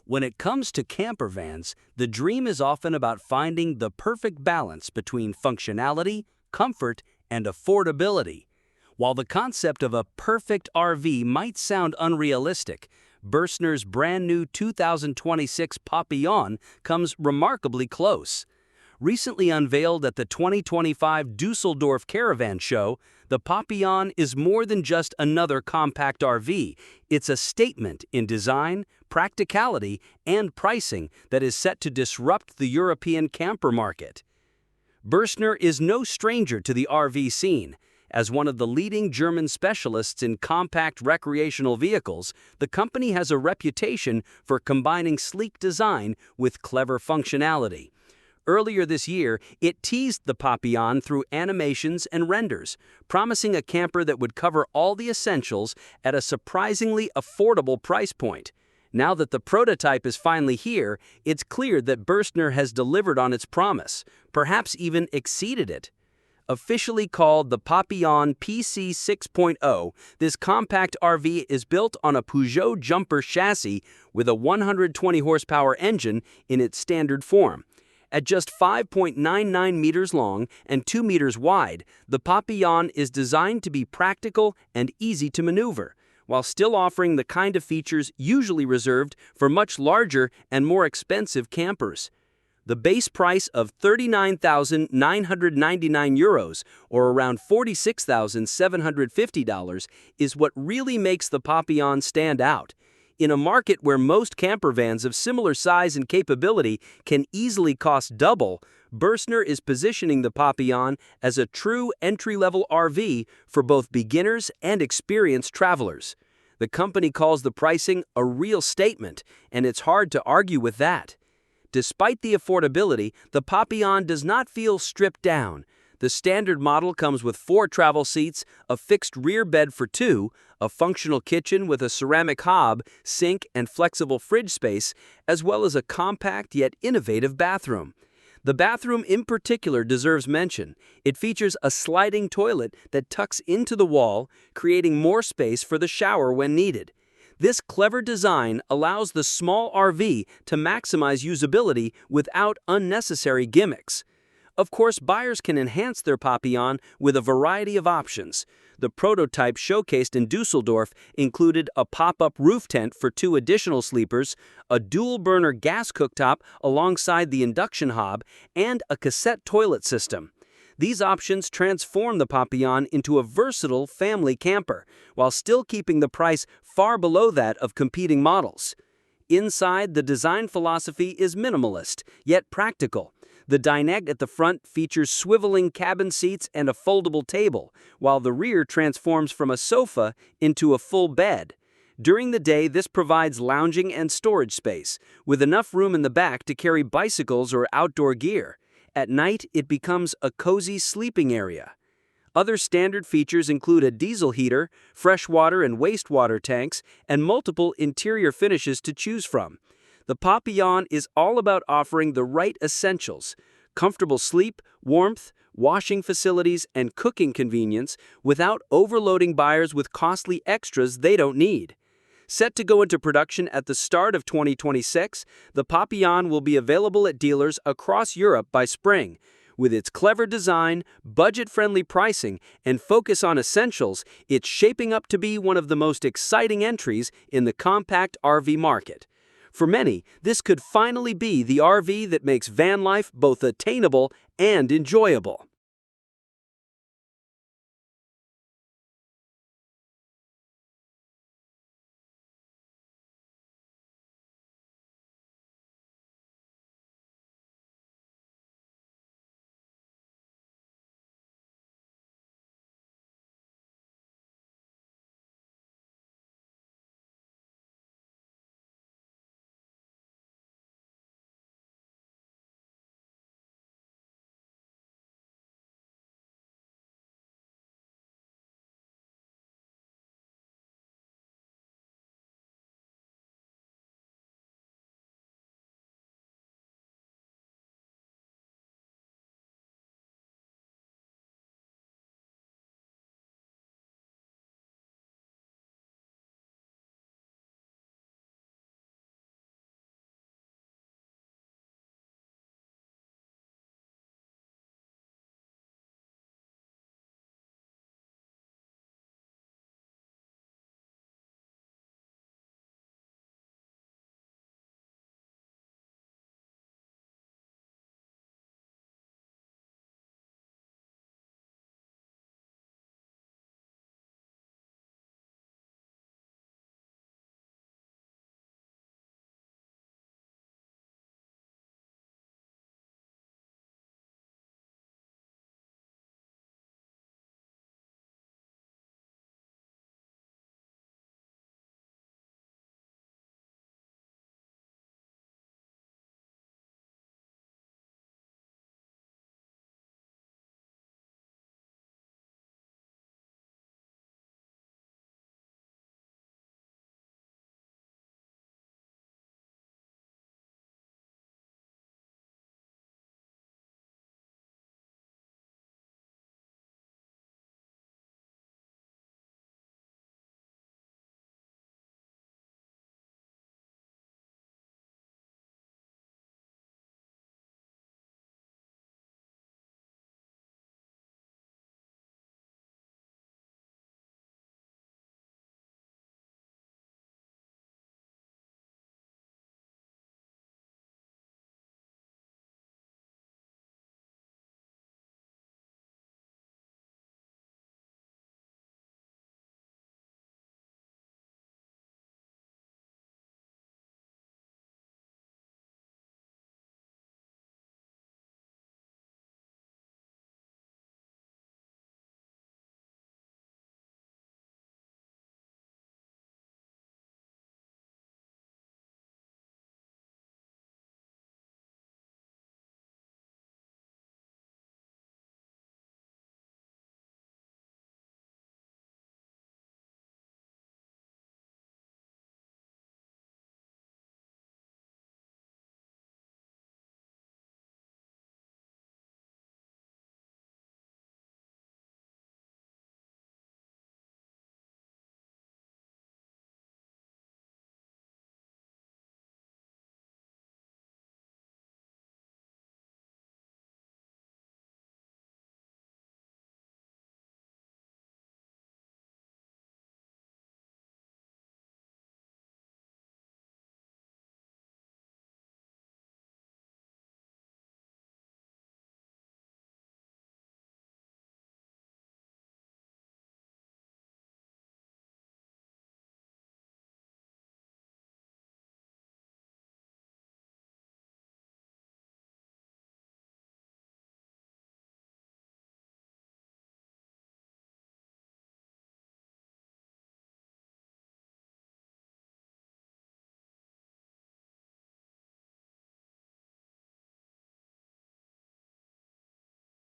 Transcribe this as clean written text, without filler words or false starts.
When it comes to campervans, the dream is often about finding the perfect balance between functionality, comfort, and affordability. While the concept of a perfect RV might sound unrealistic, Burstner's brand new 2026 Papillon comes remarkably close. Recently unveiled at the 2025 Düsseldorf Caravan Show, the Papillon is more than just another compact RV. It's a statement in design, practicality, and pricing that is set to disrupt the European camper market. Burstner is no stranger to the RV scene. As one of the leading German specialists in compact recreational vehicles, the company has a reputation for combining sleek design with clever functionality. Earlier this year, it teased the Papillon through animations and renders, promising a camper that would cover all the essentials at a surprisingly affordable price point. Now that the prototype is finally here, it's clear that Burstner has delivered on its promise, perhaps even exceeded it. Officially called the Papillon PC 6.0, this compact RV is built on a Peugeot jumper chassis with a 120 horsepower engine in its standard form. At just 5.99 meters long and 2 meters wide, the Papillon is designed to be practical and easy to maneuver, while still offering the kind of features usually reserved for much larger and more expensive campers. The base price of €39,999, or around $46,750, is what really makes the Papillon stand out. In a market where most campervans of similar size and capability can easily cost double, Burstner is positioning the Papillon as a true entry-level RV for both beginners and experienced travelers. The company calls the pricing a real statement, and it's hard to argue with that. Despite the affordability, the Papillon does not feel stripped down. The standard model comes with 4 travel seats, a fixed rear bed for 2, a functional kitchen with a ceramic hob, sink, and flexible fridge space, as well as a compact yet innovative bathroom. The bathroom in particular deserves mention. It features a sliding toilet that tucks into the wall, creating more space for the shower when needed. This clever design allows the small RV to maximize usability without unnecessary gimmicks. Of course, buyers can enhance their Papillon with a variety of options. The prototype showcased in Düsseldorf included a pop-up roof tent for 2 additional sleepers, a dual-burner gas cooktop alongside the induction hob, and a cassette toilet system. These options transform the Papillon into a versatile family camper, while still keeping the price far below that of competing models. Inside, the design philosophy is minimalist, yet practical. The dinette at the front features swiveling cabin seats and a foldable table, while the rear transforms from a sofa into a full bed. During the day, this provides lounging and storage space, with enough room in the back to carry bicycles or outdoor gear. At night, it becomes a cozy sleeping area. Other standard features include a diesel heater, freshwater and wastewater tanks, and multiple interior finishes to choose from. The Papillon is all about offering the right essentials: comfortable sleep, warmth, washing facilities, and cooking convenience without overloading buyers with costly extras they don't need. Set to go into production at the start of 2026, the Papillon will be available at dealers across Europe by spring. With its clever design, budget-friendly pricing, and focus on essentials, it's shaping up to be one of the most exciting entries in the compact RV market. For many, this could finally be the RV that makes van life both attainable and enjoyable.